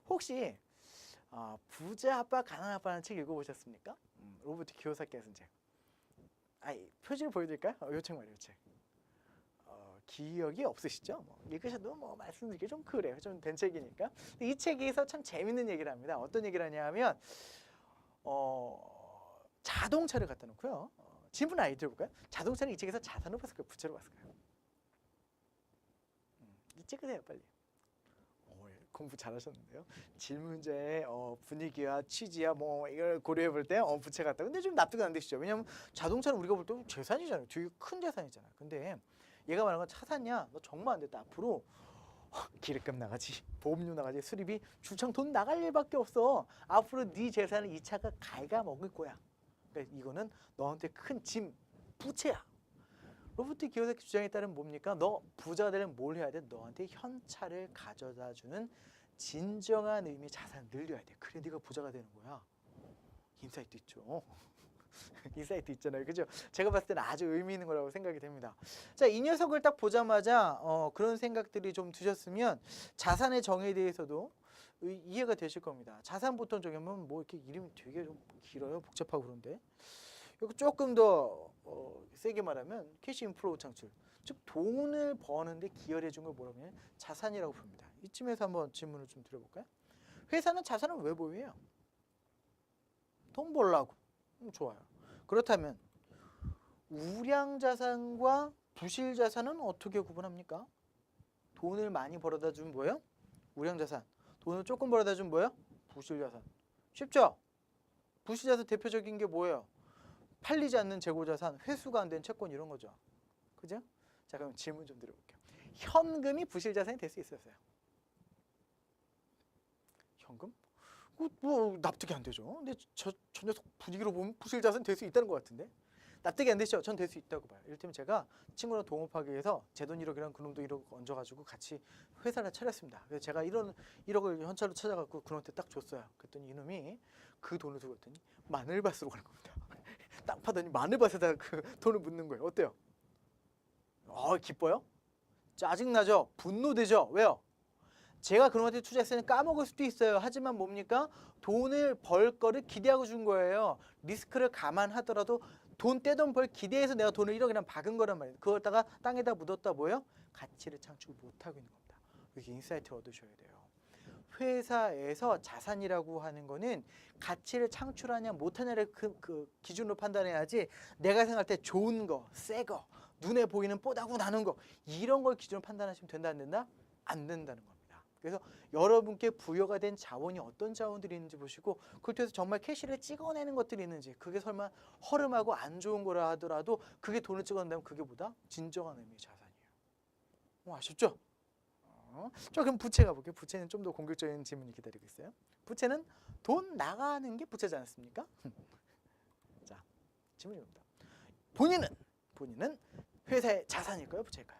혹시 부자 아빠 가난한 아빠라는 책 읽어보셨습니까? 로버트 키요사키 선생. 표지를 보여드릴까요? 이 책 말이에요, 이 책. 기억이 없으시죠? 읽으셔도 말씀드리기 좀 그래요. 좀 된 책이니까. 이 책에서 참 재밌는 얘기를 합니다. 어떤 얘기를 하냐면 자동차를 갖다 놓고요. 질문 아이 들어볼까요? 자동차는 이 책에서 자산으로 봤을까요? 부채로 봤을까요? 이 찍으세요, 빨리. 공부 잘하셨는데요. 질문제의 분위기와 취지와 이걸 고려해 볼 때 부채 같다. 근데 좀 납득이 안 되시죠? 왜냐면 자동차는 우리가 볼 때 재산이잖아요. 되게 큰 재산이잖아요. 근데 얘가 말하는 건 차 샀냐? 너 정말 안 됐다. 앞으로 기름값 나가지, 보험료 나가지, 수리비, 주차장 돈 나갈 일밖에 없어. 앞으로 네 재산을 이 차가 갉아먹을 거야. 그러니까 이거는 너한테 큰 짐, 부채야. 로버트 키요사키 주장에 따르면 뭡니까? 너 부자가 되려면 뭘 해야 돼? 너한테 현찰을 가져다 주는 진정한 의미의 자산을 늘려야 돼. 그래 네가 부자가 되는 거야. 인사이트 있죠. 인사이트 있잖아요. 그죠? 제가 봤을 때는 아주 의미 있는 거라고 생각이 됩니다. 자, 이 녀석을 딱 보자마자 그런 생각들이 좀 드셨으면 자산의 정의에 대해서도 이해가 되실 겁니다. 자산 보통 정의면 이렇게 이름이 되게 좀 길어요. 복잡하고 그런데 이거 조금 더 세게 말하면 캐시 인플로우 창출, 즉 돈을 버는데 기여해 준 걸 뭐라고 하냐면 자산이라고 부릅니다. 이쯤에서 한번 질문을 좀 드려볼까요? 회사는 자산을 왜 보유해요? 돈 벌라고. 좋아요. 그렇다면 우량 자산과 부실 자산은 어떻게 구분합니까? 돈을 많이 벌어다 주면 뭐예요? 우량 자산. 돈을 조금 벌어다 주면 뭐예요? 부실 자산. 쉽죠? 부실 자산 대표적인 게 뭐예요? 팔리지 않는 재고자산, 회수가 안 된 채권 이런 거죠. 그죠? 자, 그럼 질문 좀 드려볼게요. 현금이 부실 자산이 될 수 있었어요? 현금? 납득이 안 되죠. 근데 저 녀석 분위기로 보면 부실 자산 될 수 있다는 것 같은데? 납득이 안 되시죠? 전 될 수 있다고 봐요. 이를테면 제가 친구랑 동업하기 위해서 제 돈 1억이랑 그놈도 1억 얹어가지고 같이 회사를 차렸습니다. 그래서 제가 1억을 현찰로 찾아갖고 그놈한테 딱 줬어요. 그랬더니 이놈이 그 돈을 두고 갔더니 마늘밭으로 가는 겁니다. 땅 파더니 마늘밭에다 그 돈을 묻는 거예요. 어때요? 기뻐요? 짜증나죠? 분노되죠? 왜요? 제가 그놈한테 투자했으니 까먹을 수도 있어요. 하지만 뭡니까? 돈을 벌 거를 기대하고 준 거예요. 리스크를 감안하더라도 돈 떼돈 벌 기대해서 내가 돈을 1억이나 박은 거란 말이에요. 그걸다가 땅에다 묻었다 뭐예요? 가치를 창출 못하고 있는 겁니다. 여기 인사이트를 얻으셔야 돼요. 회사에서 자산이라고 하는 거는 가치를 창출하냐 못하냐를 그 기준으로 판단해야지, 내가 생각할 때 좋은 거, 새 거, 눈에 보이는 뽀다구 나는 거 이런 걸 기준으로 판단하시면 된다 안 된다? 안 된다는 겁니다. 그래서 여러분께 부여가 된 자원이 어떤 자원들이 있는지 보시고 그걸 통해서 정말 캐시를 찍어내는 것들이 있는지, 그게 설마 허름하고 안 좋은 거라 하더라도 그게 돈을 찍어낸다면 그게 보다 진정한 의미의 자산이에요. 아쉽죠? 자, 그럼 부채 가볼게요. 부채는 좀 더 공격적인 질문이 기다리고 있어요. 부채는 돈 나가는 게 부채지 않습니까? 자, 질문입니다. 본인은 회사의 자산일까요? 부채일까요?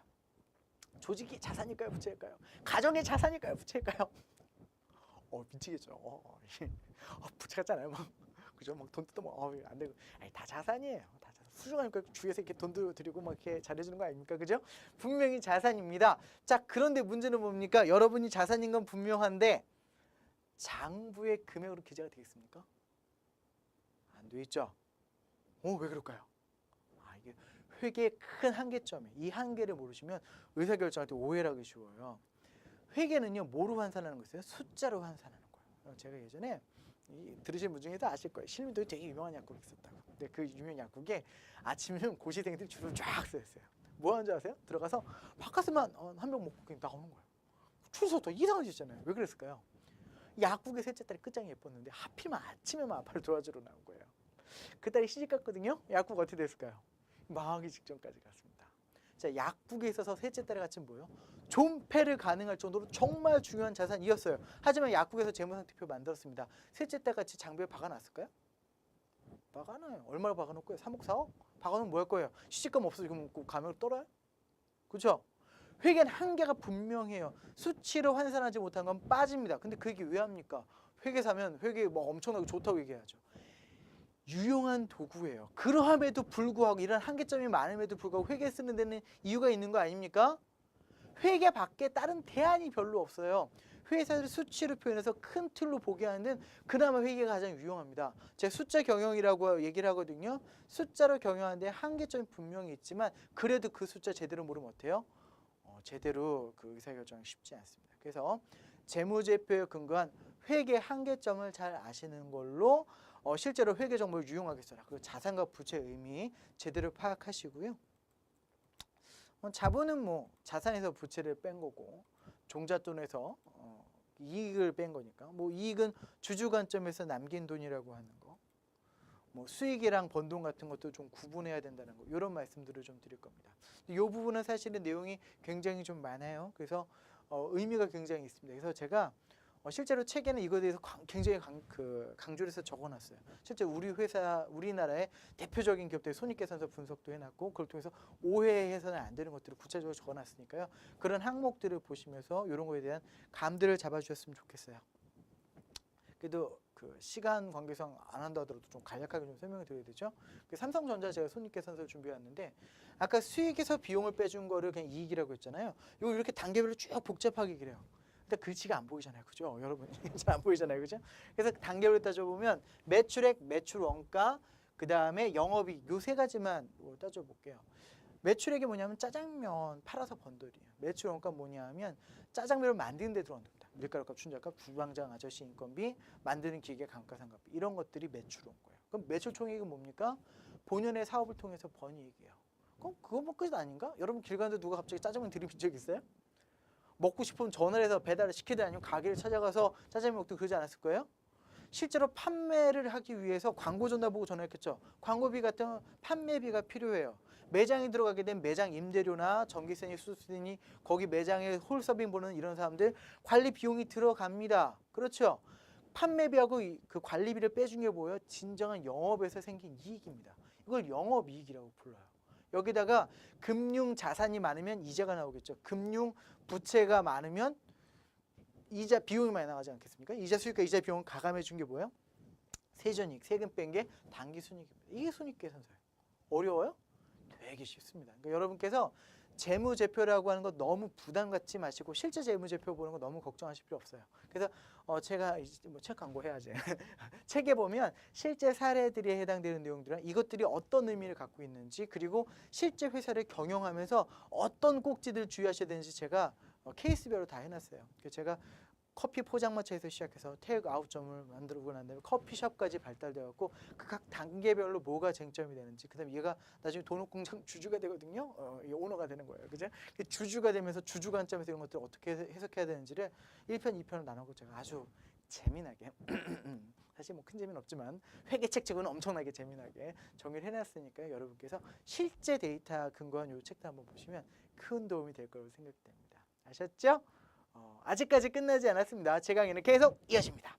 조직이 자산일까요? 부채일까요? 가정의 자산일까요? 부채일까요? 미치겠죠. 부채 같잖아요. 그죠? 돈 뜯어 안 되고. 다 자산이에요. 다 자산. 수중하니까 주위에서 이렇게 돈도 드리고 이렇게 잘해주는 거 아닙니까? 그죠? 분명히 자산입니다. 자, 그런데 문제는 뭡니까? 여러분이 자산인 건 분명한데 장부의 금액으로 기재가 되겠습니까? 안 돼 있죠? 왜 그럴까요? 이게 회계의 큰 한계점이에요. 이 한계를 모르시면 의사결정할 때 오해를 하기 쉬워요. 회계는요, 뭐로 환산하는 거였어요? 숫자로 환산하는 거예요. 제가 예전에 들으신 분 중에도 아실 거예요. 실미도에 되게 유명한 약국이 있었다고. 근데 그 유명 약국에 아침이면 고시생들이 줄을 쫙 서있어요. 뭐 하는 줄 아세요? 들어가서 바카스만 한 병 먹고 그냥 나오는 거예요. 줄 서서 이상한 짓이잖아요. 왜 그랬을까요? 약국의 셋째 딸이 끝장이 예뻤는데 하필이면 아침에만 아빠를 도와주러 나온 거예요. 그 딸이 시집갔거든요. 약국 어떻게 됐을까요? 망하기 직전까지 갔습니다. 자, 약국에 있어서 셋째 딸의 가치는 뭐예요? 존폐를 가능할 정도로 정말 중요한 자산이었어요. 하지만 약국에서 재무상태표 만들었습니다. 셋째 딸 같이 장부에 박아놨을까요? 박아놔요. 얼마나 박아놓을 거예요? 3억, 4억? 박아놓으면 뭐 할 거예요? 시집가면 없어지면 가면 떨어요? 그렇죠? 회계는 한계가 분명해요. 수치로 환산하지 못한 건 빠집니다. 근데 그 얘기 왜 합니까? 회계 사면 회계 엄청나게 좋다고 얘기해야죠. 유용한 도구예요. 그러함에도 불구하고 이런 한계점이 많음에도 불구하고 회계 쓰는 데는 이유가 있는 거 아닙니까? 회계 밖에 다른 대안이 별로 없어요. 회사를 수치로 표현해서 큰 틀로 보게 하는 그나마 회계가 가장 유용합니다. 제가 숫자 경영이라고 얘기를 하거든요. 숫자로 경영하는데 한계점이 분명히 있지만 그래도 그 숫자 제대로 모르면 어때요? 제대로 그 의사결정이 쉽지 않습니다. 그래서 재무제표에 근거한 회계 한계점을 잘 아시는 걸로 실제로 회계 정보를 유용하게 써라. 그리고 자산과 부채의 의미 제대로 파악하시고요. 자본은 뭐 자산에서 부채를 뺀 거고 종잣돈에서 이익을 뺀 거니까 뭐 이익은 주주 관점에서 남긴 돈이라고 하는 거, 뭐 수익이랑 번 돈 같은 것도 좀 구분해야 된다는 거, 이런 말씀들을 좀 드릴 겁니다. 이 부분은 사실은 내용이 굉장히 좀 많아요. 그래서 의미가 굉장히 있습니다. 그래서 제가 실제로 책에는 이거에 대해서 굉장히 강조를 해서 적어놨어요. 실제 우리 회사, 우리나라의 대표적인 기업들의 손익계산서 분석도 해놨고 그걸 통해서 오해해서는 안 되는 것들을 구체적으로 적어놨으니까요. 그런 항목들을 보시면서 이런 거에 대한 감들을 잡아주셨으면 좋겠어요. 그래도 그 시간 관계상 안 한다 하더라도 좀 간략하게 좀 설명을 드려야 되죠. 삼성전자 제가 손익계산서를 준비해왔는데 아까 수익에서 비용을 빼준 거를 그냥 이익이라고 했잖아요. 이거 이렇게 단계별로 쭉 복잡하게 그래요. 근데 글씨가 안 보이잖아요, 그죠? 여러분 잘 안 보이잖아요, 그죠? 그래서 단계별로 따져보면 매출액, 매출 원가, 그 다음에 영업이익 요 세 가지만 따져볼게요. 매출액이 뭐냐면 짜장면 팔아서 번 돈이에요. 매출 원가 뭐냐면 짜장면을 만드는 데 들어간 돈이다. 밀가루값, 춘자값, 주방장 아저씨 인건비, 만드는 기계 감가상각비 이런 것들이 매출 원가예요. 그럼 매출 총액은 뭡니까? 본연의 사업을 통해서 번 이익이에요. 그럼 그거 뭐 끝이 아닌가? 여러분 길 가는데 누가 갑자기 짜장면 드리신 적 있어요? 먹고 싶으면 전화를 해서 배달을 시키든 아니면 가게를 찾아가서 짜장면 먹든 그러지 않았을 거예요? 실제로 판매를 하기 위해서 광고 전화 보고 전화했겠죠. 광고비 같은 판매비가 필요해요. 매장에 들어가게 되면 매장 임대료나 전기세니 수수료니 거기 매장에 홀서빙 보는 이런 사람들 관리 비용이 들어갑니다. 그렇죠? 판매비하고 그 관리비를 빼준 게 뭐예요? 진정한 영업에서 생긴 이익입니다. 이걸 영업이익이라고 불러요. 여기다가 금융 자산이 많으면 이자가 나오겠죠. 금융 부채가 많으면 이자 비용이 많이 나가지 않겠습니까? 이자 수익과 이자 비용을 가감해 준 게 뭐예요? 세전이익, 세금 뺀 게 당기순이익입니다. 이게 손익계산서예요. 어려워요? 되게 쉽습니다. 그러니까 여러분께서 재무제표라고 하는 거 너무 부담 갖지 마시고 실제 재무제표 보는 거 너무 걱정하실 필요 없어요. 그래서 제가 뭐 책 광고 해야지. 책에 보면 실제 사례들이 해당되는 내용들은 이것들이 어떤 의미를 갖고 있는지 그리고 실제 회사를 경영하면서 어떤 꼭지들 주의하셔야 되는지 제가 케이스별로 다 해놨어요. 그래서 제가 커피 포장마차에서 시작해서 테이크아웃점을 만들고 난 다음에 커피숍까지 발달돼 갖고 각 단계별로 뭐가 쟁점이 되는지 그다음에 얘가 나중에 도넛공장 주주가 되거든요. 오너가 되는 거예요. 그죠? 주주가 되면서 주주 관점에서 이런 것들을 어떻게 해석해야 되는지를 1편, 2편을 나누고 제가 아주 재미나게 사실 뭐 큰 재미는 없지만 회계책 치고는 엄청나게 재미나게 정리를 해놨으니까 여러분께서 실제 데이터 근거한 이 책도 한번 보시면 큰 도움이 될 거라고 생각됩니다. 아셨죠? 아직까지 끝나지 않았습니다. 제 강의는 계속 이어집니다.